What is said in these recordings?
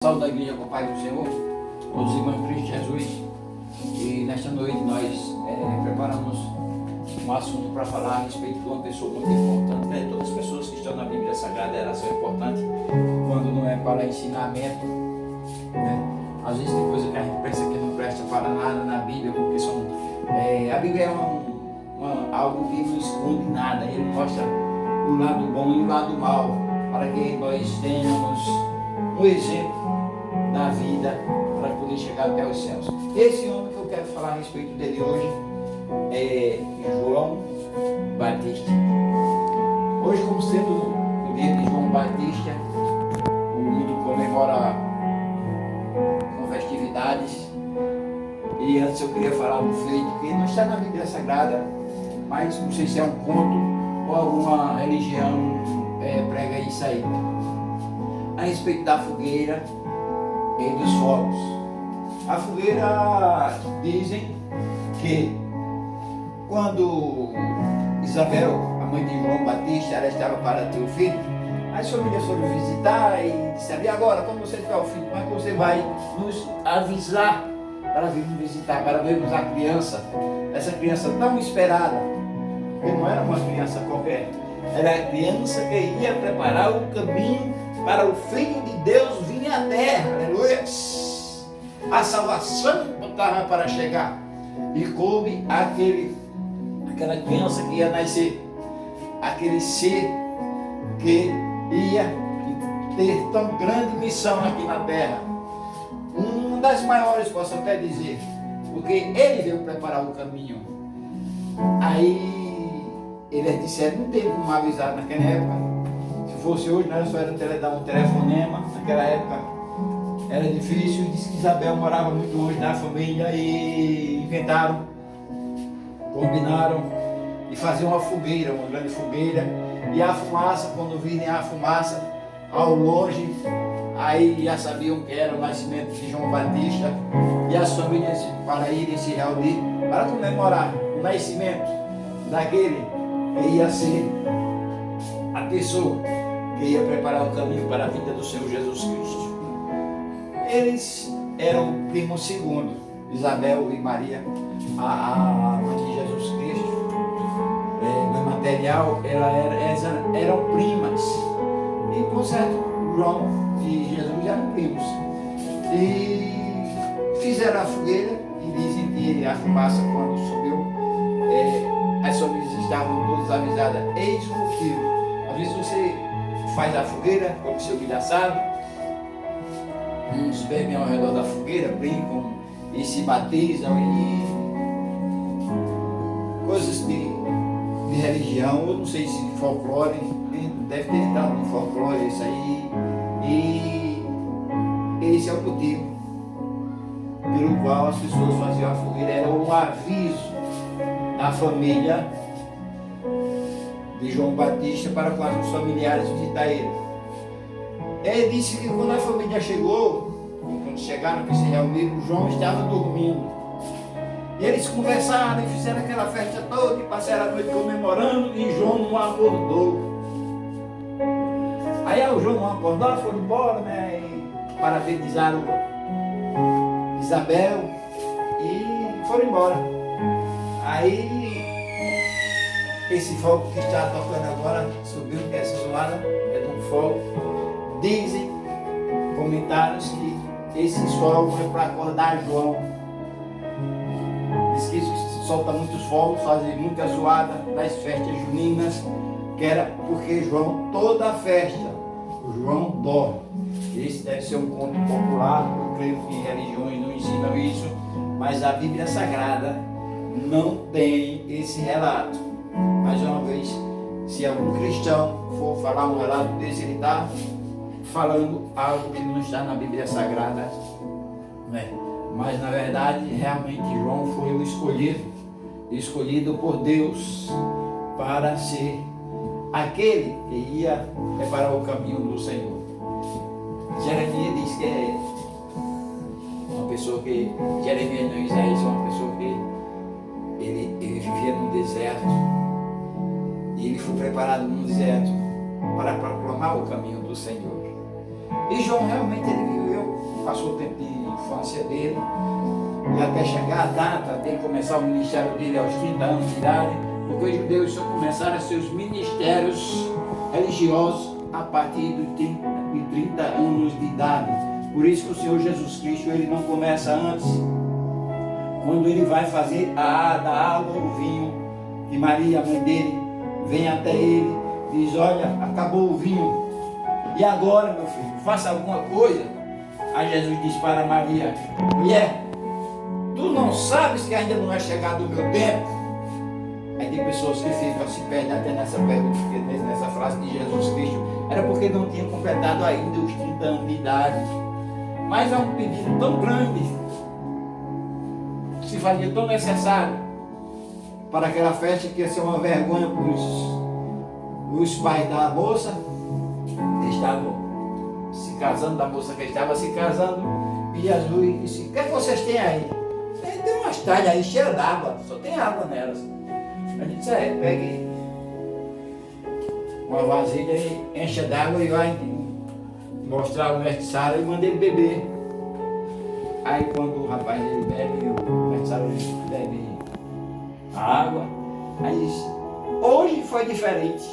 Saúde da igreja com o Pai do Senhor, todos os irmãos em Cristo Jesus. E nesta noite nós preparamos um assunto para falar a respeito de uma pessoa muito importante. Né? Todas as pessoas que estão na Bíblia Sagrada, elas são importantes quando não é para ensinamento. Né? Às vezes tem coisa que a gente pensa que não presta para nada na Bíblia, porque a Bíblia é algo que não esconde nada, ele mostra o lado bom e o lado mal, para que nós tenhamos um exemplo da vida para poder chegar até os céus. Esse homem que eu quero falar a respeito dele hoje é João Batista. Hoje, como sendo o dia de João Batista, o mundo comemora com festividades. E antes eu queria falar um feito que não está na Bíblia Sagrada, mas não sei se é um conto ou alguma religião prega isso aí, a respeito da fogueira e dos fogos. A fogueira, dizem que quando Isabel, a mãe de João Batista, ela estava para ter o filho, as famílias foram visitar e disseram: e agora, quando você tiver o filho, como é que você vai nos avisar para vir nos visitar, para vermos a criança, essa criança tão esperada? Porque não era uma criança qualquer, era a criança que ia preparar o caminho para o Filho de Deus vir à terra. Aleluia! A salvação estava para chegar. E coube aquela criança que ia nascer, aquele ser que ia ter tão grande missão aqui na terra. Uma das maiores, posso até dizer, porque ele veio preparar o caminho. Aí eles disseram: não teve como avisar naquela época. Se fosse hoje, nós só era dar um telefonema. Naquela época era difícil. Disse que Isabel morava muito longe da família e inventaram, combinaram de fazer uma fogueira, uma grande fogueira. E a fumaça, quando virem a fumaça ao longe, aí já sabiam que era o nascimento de João Batista, e as famílias para irem se reunir para comemorar o nascimento daquele que ia ser a pessoa que ia preparar o caminho para a vida do Senhor Jesus Cristo. Eles eram primo segundo, Isabel e Maria, a mãe de Jesus Cristo. No material, elas eram primas. E por certo, João e Jesus eram primos. E fizeram a fogueira e dizem que a fumaça, quando subiu, as famílias estavam todas avisadas: eis o filho. Às vezes você faz a fogueira, como seu milho assado, uns bebem ao redor da fogueira, brincam e se batizam e coisas de religião, eu não sei se folclore, deve ter entrado no folclore isso aí, e esse é o motivo pelo qual as pessoas faziam a fogueira. Era um aviso da família de João Batista para com os familiares visitar ele. Ele disse que quando a família chegou, quando chegaram, que se reuniram, João estava dormindo. E eles conversaram e fizeram aquela festa toda e passaram a noite comemorando, e João não acordou. Aí o João não acordou, foram embora, né? E parabenizaram Isabel e foram embora. Aí esse fogo que está tocando agora subiu, que essa zoada é de um fogo. Dizem comentários que esses fogos foi para acordar João. Diz que solta muitos fogos, fazem muita zoada nas festas juninas, que era porque João, toda a festa, o João dorme. Esse deve ser um conto popular, eu creio que religiões não ensinam isso, mas a Bíblia Sagrada não tem esse relato. Mais uma vez, se algum cristão for falar um relato desse, ele está falando algo que não está na Bíblia Sagrada, né? Mas na verdade, realmente João foi o escolhido por Deus para ser aquele que ia preparar o caminho do Senhor. Jeremias diz que é uma pessoa que, Jeremias não, Isaías é uma pessoa que ele vivia no deserto, e ele foi preparado no deserto para proclamar o caminho do Senhor. E João realmente ele viveu infância dele, e até chegar a data de começar o ministério dele aos 30 anos de idade, porque os judeus só começaram seus ministérios religiosos a partir de 30 anos de idade. Por isso que o Senhor Jesus Cristo, ele não começa antes. Quando ele vai fazer da água o vinho, e Maria, a mãe dele, vem até ele, diz: olha, acabou o vinho, e agora, meu filho, faça alguma coisa. Aí Jesus diz para Maria: mulher, tu não sabes que ainda não é chegado o meu tempo? Aí tem pessoas que ficam, se perdem até nessa pergunta, nessa frase de Jesus Cristo. Era porque não tinha completado ainda os 30 anos de idade. Mas é um pedido tão grande, se fazia tão necessário para aquela festa, que ia ser uma vergonha para os pais da moça que estavam se casando, da moça que estava se casando. E Jesus disse: o que é que vocês têm aí? Tem umas talhas aí cheias d'água, só tem água nelas. A gente disse: pegue uma vasilha e enche d'água e vai mostrar o mestre Sara e manda ele beber. Aí quando o rapaz ele bebe, o mestre Sara bebe a água, aí diz: hoje foi diferente,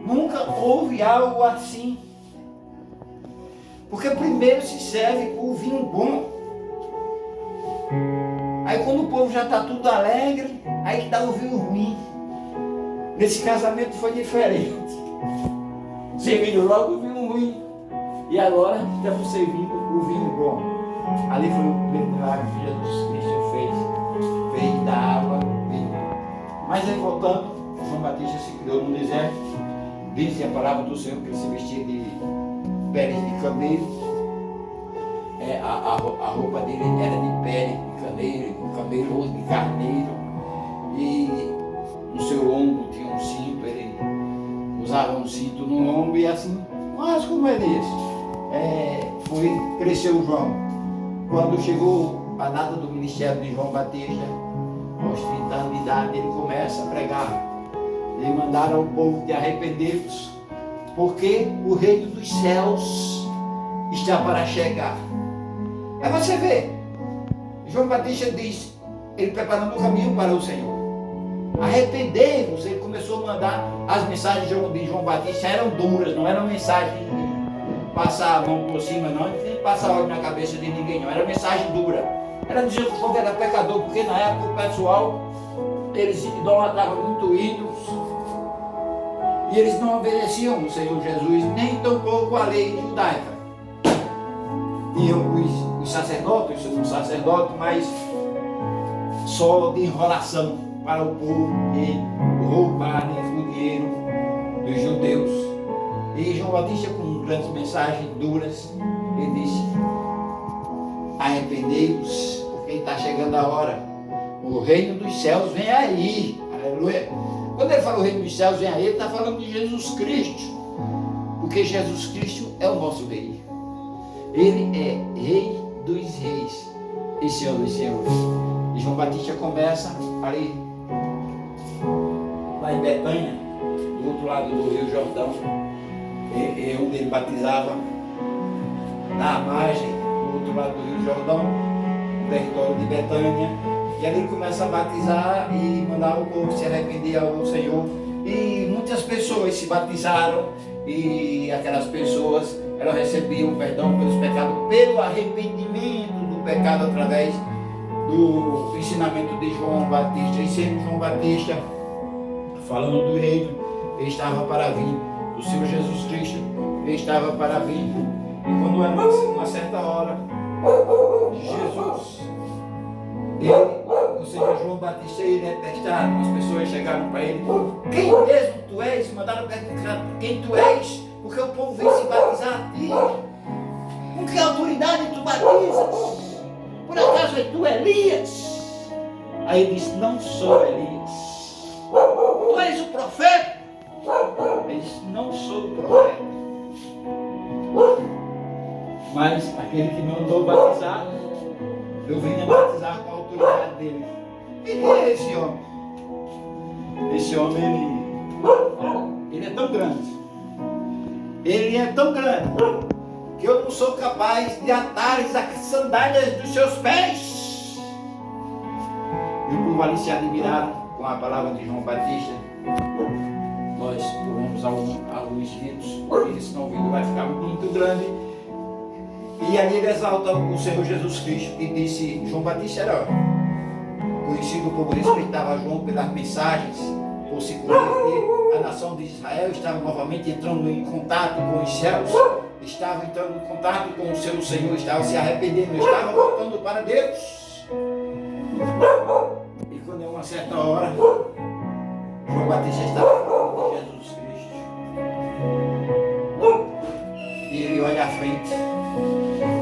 nunca houve algo assim, porque primeiro se serve o vinho bom. Aí quando o povo já está tudo alegre, aí que dá o vinho ruim. Nesse casamento foi diferente, serviram logo o vinho ruim, e agora estamos servindo o vinho bom. Ali foi o primeiro milagre que Jesus Cristo fez da água vinho. Mas aí voltando, João Batista se criou no deserto. Diz a palavra do Senhor que ele se vestia de peles de camelo. A roupa dele era de pele de camelo, de carneiro. E no seu ombro tinha um cinto, ele usava um cinto no ombro e assim, mas como é Elias? Cresceu João. Quando chegou a data do ministério de João Batista, aos 30 anos de idade, ele começa a pregar. Ele mandaram ao povo de arrepender-vos, porque o reino dos céus está para chegar. Aí você vê, João Batista diz, ele preparando o caminho para o Senhor. Arrependei-vos, ele começou a mandar as mensagens de João Batista, eram duras, não eram mensagens de passar a mão por cima, não, nem passar óleo na cabeça de ninguém, não, era mensagem dura. Era dizer que o povo era pecador, porque na época o pessoal, eles idolatravam muito ídolos, e eles não obedeciam o Senhor Jesus, nem tampouco a lei judaica. Tinham os sacerdotes, um sacerdote, mas só de enrolação para o povo e roubar o dinheiro dos judeus. E João Batista, com grandes mensagens duras, ele disse: arrependei-vos, porque está chegando a hora, o reino dos céus vem aí. Aleluia. Quando ele fala o reino dos céus vem aí, ele está falando de Jesus Cristo, porque Jesus Cristo é o nosso rei. Ele é rei dos reis e senhor dos senhores. E João Batista começa ali, lá em Betânia, do outro lado do Rio Jordão, onde ele batizava, na margem, do outro lado do Rio Jordão, no território de Betânia. E ali ele começa a batizar e mandar o povo se arrepender ao Senhor. E muitas pessoas se batizaram, e aquelas pessoas, elas recebiam perdão pelos pecados, pelo arrependimento do pecado, através do ensinamento de João Batista. E sendo João Batista falando do reino, ele estava para vir, o Senhor Jesus Cristo, ele estava para vir. E quando era uma certa hora, Jesus, ou seja, João Batista, ele é testado. As pessoas chegaram para ele: quem mesmo tu és? Mandaram perguntar quem tu és, porque o povo vem se batizar a ti. Com que autoridade tu batizas? Por acaso é tu Elias? Aí ele disse: não sou Elias. Tu és o profeta? Ele disse: não sou o profeta, mas aquele que me mandou batizar, eu vim a batizar com a autoridade dele. E quem é esse homem? Esse homem, ele é tão grande. Ele é tão grande que eu não sou capaz de atar as sandálias dos seus pés. E o povo ali se admirado com a palavra de João Batista. Nós pulamos alguns vídeos, porque senão o vídeo vai ficar muito grande. E ali ele exalta o Senhor Jesus Cristo e disse: João Batista era conhecido, o povo respeitava João pelas mensagens, por se converter. A nação de Israel estava novamente entrando em contato com os céus, estava entrando em contato com o seu Senhor, estava se arrependendo, estava voltando para Deus. E quando é uma certa hora, João Batista estava falando de Jesus Cristo. E ele olha à frente.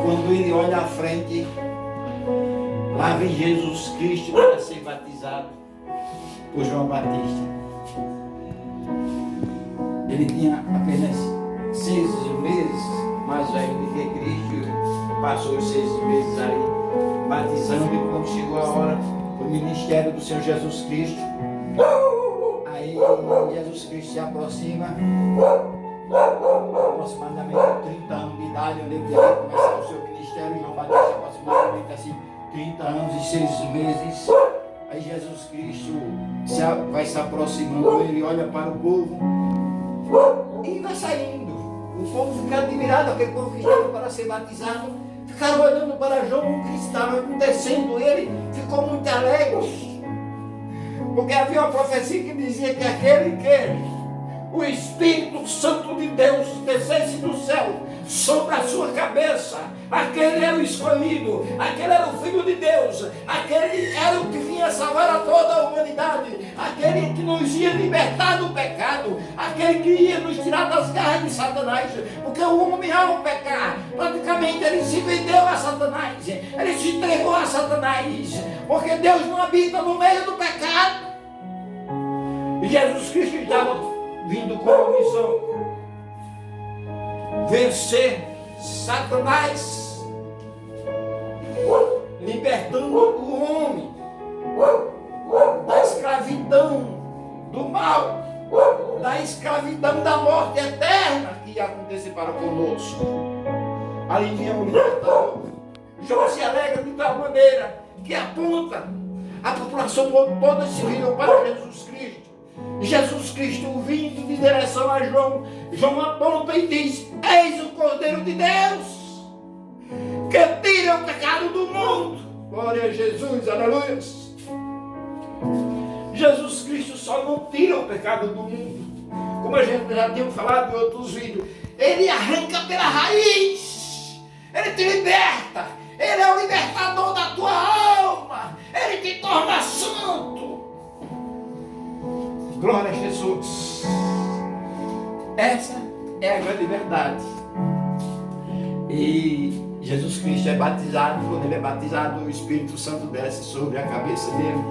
Quando ele olha à frente, lá vem Jesus Cristo para ser batizado por João Batista. Ele tinha apenas 6 meses mais velho do que Cristo. Passou os 6 meses aí batizando, e quando chegou a hora do ministério do Senhor Jesus Cristo, aí Jesus Cristo se aproxima, aproximadamente 30 anos de idade. Eu lembro que ele ia começar o seu ministério. João Batista aproximadamente assim 30 anos e 6 meses. Aí Jesus Cristo vai se aproximando, ele olha para o povo e vai saindo. O povo fica admirado, aquele povo que estava para ser batizado, ficaram olhando para João, o que estava acontecendo. Ele ficou muito alegre, porque havia uma profecia que dizia que aquele que o Espírito Santo de Deus descesse do céu sobre a sua cabeça, aquele era o escolhido, aquele era o Filho de Deus, aquele era o que vinha salvar a toda a humanidade, aquele que nos ia libertar do pecado, aquele que ia nos tirar das garras de Satanás, porque o homem, ao pecar, praticamente ele se vendeu a Satanás, ele se entregou a Satanás, porque Deus não habita no meio do pecado. E Jesus Cristo estava vindo com a missão: vencer Satanás, libertando o homem da escravidão do mal, da escravidão da morte eterna que ia acontecer para conosco. Ali vinha o libertador. João se alegra de tal maneira que aponta, a população toda se virou para Jesus Cristo. Jesus Cristo vindo de direção a João, João aponta e diz: eis o Cordeiro de Deus, que tira o pecado do mundo. Glória a Jesus, aleluia. Jesus Cristo só não tira o pecado do mundo, como a gente já tinha falado em outros vídeos, ele arranca pela raiz, ele te liberta, ele é o libertador da tua alma, ele te torna santo. Glória a Jesus. Essa é a grande verdade. E Jesus Cristo é batizado. Quando ele é batizado, o Espírito Santo desce sobre a cabeça dele.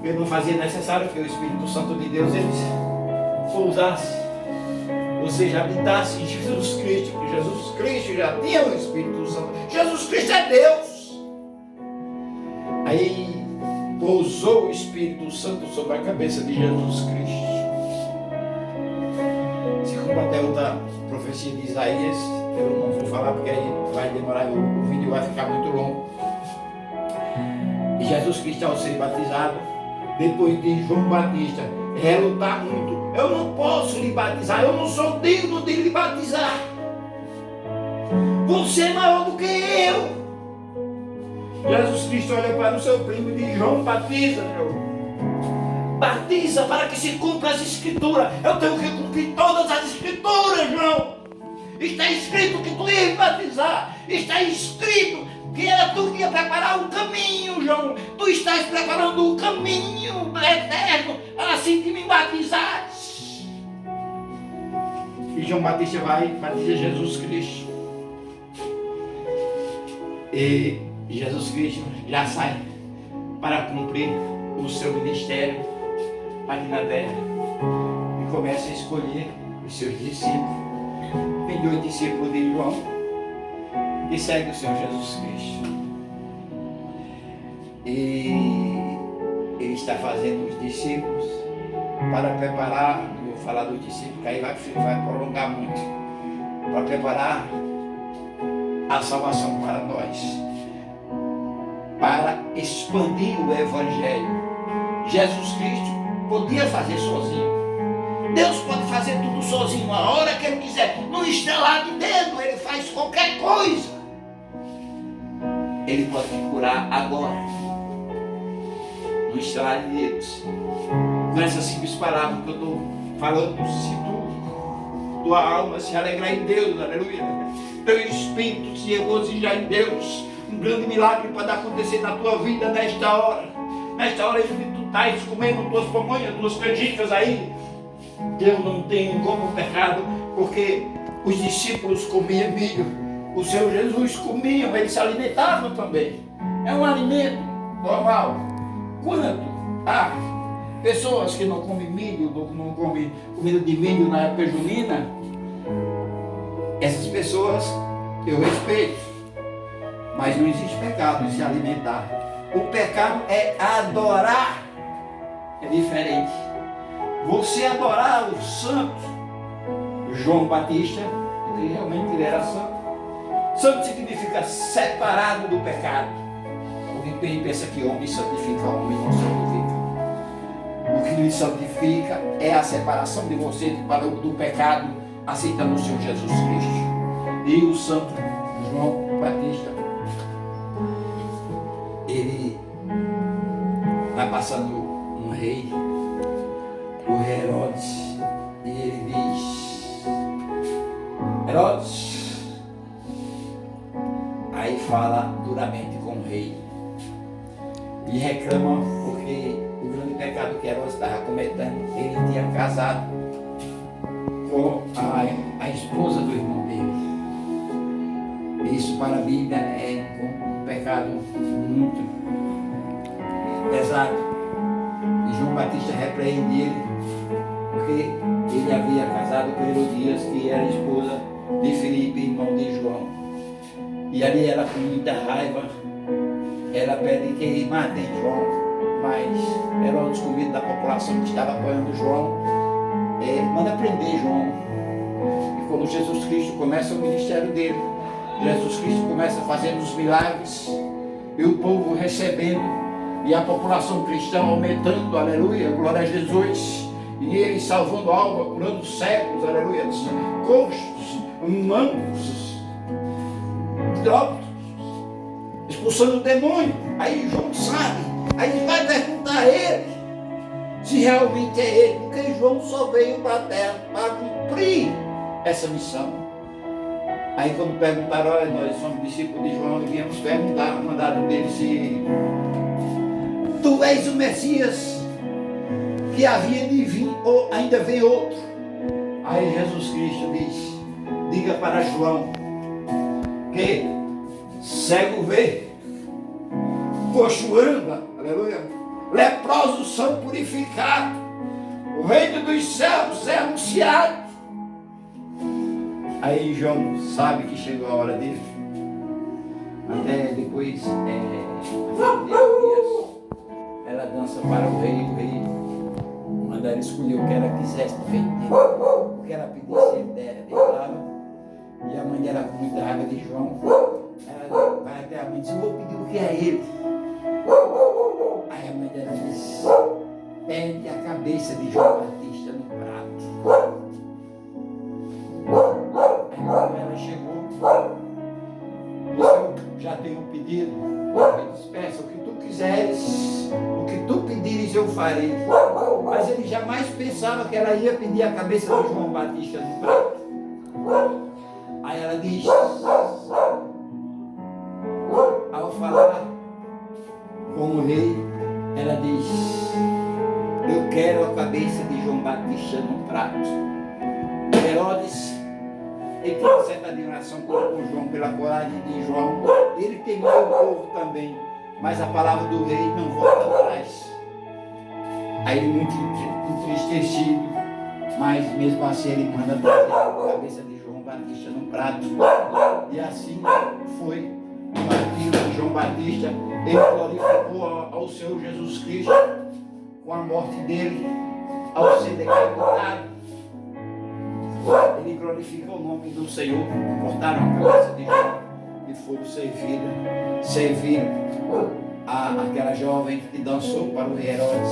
Ele não fazia necessário que o Espírito Santo de Deus ele pousasse, ou seja, habitasse em Jesus Cristo, porque Jesus Cristo já tinha o Espírito Santo. Jesus Cristo é Deus. Aí pousou o Espírito Santo sobre a cabeça de Jesus Cristo. Segundo até outra profecia de Isaías, eu não vou falar porque aí vai demorar, o vídeo vai ficar muito longo. E Jesus Cristo, ao ser batizado, depois de João Batista relutar muito: eu não posso lhe batizar, eu não sou digno de lhe batizar, você é maior do que eu. Jesus Cristo olha para o seu primo e diz: João, batiza, batiza para que se cumpra as escrituras. Eu tenho que cumprir todas as escrituras, João. Está escrito que tu ias batizar, está escrito que era tu que ia preparar o caminho, João. Tu estás preparando o caminho eterno, assim que me batizaste. E João Batista vai e batiza Jesus Cristo. E Jesus Cristo já sai para cumprir o seu ministério aqui na terra e começa a escolher os seus discípulos. Tem 2 discípulos de João que seguem o Senhor Jesus Cristo. E ele está fazendo os discípulos para preparar. Não vou falar dos discípulos, que aí vai prolongar muito. para preparar a salvação para nós, para expandir o Evangelho. Jesus Cristo podia fazer sozinho. Deus pode fazer tudo sozinho, a hora que Ele quiser. No estalar de dedo, Ele faz qualquer coisa. Ele pode te curar agora, no estalar de dedos. Com essas simples palavras que eu estou falando, se tua alma se alegrar em Deus, aleluia, teu espírito se regozijar em Deus, um grande milagre pode acontecer na tua vida nesta hora. Nesta hora que tu estás comendo tuas pamonhas, tuas canjicas aí, Deus não tem como pecado, porque os discípulos comiam milho, o Senhor Jesus comia, mas eles se alimentavam também. É um alimento normal. Quanto há pessoas que não comem milho, não comem comida de milho na época junina, essas pessoas eu respeito, mas não existe pecado em se alimentar. O pecado é adorar, é diferente. Você adorar o santo João Batista, porque realmente ele era santo. Santo significa separado do pecado. Porque quem pensa que homem santifica, homem não santifica. O que lhe santifica é a separação de você do pecado, aceitando o Senhor Jesus Cristo. E o santo João Batista, ele vai passando um rei, o rei Herodes, e ele diz: Herodes, aí fala duramente com o rei e reclama porque o grande pecado que Herodes estava cometendo, ele tinha casado com a esposa do irmão dele. Isso para a Bíblia é um pecado muito pesado. E João Batista repreende ele, porque ele havia casado com Herodias, que era esposa de Filipe, irmão de João. E ali ela, com muita raiva, ela pede que matem João, mas Herodes, com medo da população que estava apoiando João, manda prender João. E quando Jesus Cristo começa o ministério dele, Jesus Cristo começa fazendo os milagres, e o povo recebendo, e a população cristã aumentando, aleluia, glória a Jesus, e ele salvando alma, curando cegos, aleluia, coxos, mancos, hidrópitos, expulsando o demônio. Aí João sabe, aí vai perguntar a ele se realmente é ele, porque João só veio para a terra para cumprir essa missão. Aí quando perguntaram, olha, nós somos discípulos de João e viemos perguntar, mandaram dele se tu és o Messias que havia de vir, ou ainda vem outro. Aí Jesus Cristo diz: diga para João que cego vê, coxo anda, aleluia, leprosos são purificados, o reino dos céus é anunciado. Aí João sabe que chegou a hora dele. Até depois ela dança para o rei manda ela escolher o que ela quisesse do reino dele. O que ela pedisse, ele dava. E a mãe dela, com muita raiva de João, ela vai até a mãe e diz: eu vou pedir o que é ele. Aí a mãe dela diz: pede a cabeça de João Batista no prato. Aí quando ela chegou, eu já tenho um pedido. Ele disse: peça o que tu quiseres, o que tu pedires eu farei. Mas ele jamais pensava que ela ia pedir a cabeça de João Batista no prato. Aí ela diz, ao falar com o rei, ela diz: eu quero a cabeça de João Batista no prato. Herodes, ele tem uma certa admiração com João pela coragem de João. Ele temeu o povo também, mas a palavra do rei não volta atrás. Aí ele, muito entristecido, mas mesmo assim ele manda trazer a cabeça de João Batista no prato. E assim foi o martírio de João Batista. Ele glorificou ao Senhor Jesus Cristo com a morte dele, ao ser decapitado. Ele glorificou glorifica o nome do Senhor, cortaram a cabeça de Jó e foram servir aquela jovem que dançou para o Herodes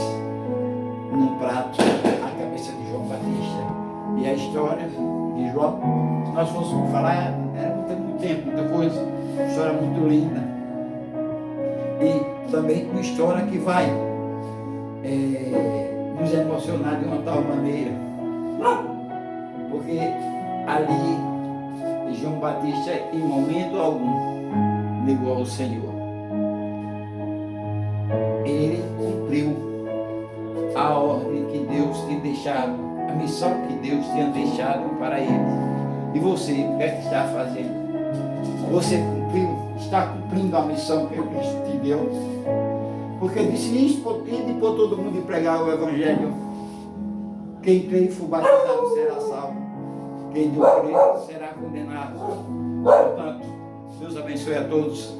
num prato a cabeça de João Batista. E a história de Jó, se nós fôssemos falar, muito tempo, muita coisa, história muito linda. E também uma história que vai nos emocionar de uma tal maneira, porque ali João Batista em momento algum negou ao Senhor. Ele cumpriu a ordem que Deus tinha deixado, a missão que Deus tinha deixado para ele. E você, o que é que está fazendo? Você está cumprindo a missão que Cristo te deu? Porque disse isso, ide por todo mundo e pregar o Evangelho. Quem crê e for batizado será salvo. Quem não crê será condenado. Portanto, Deus abençoe a todos.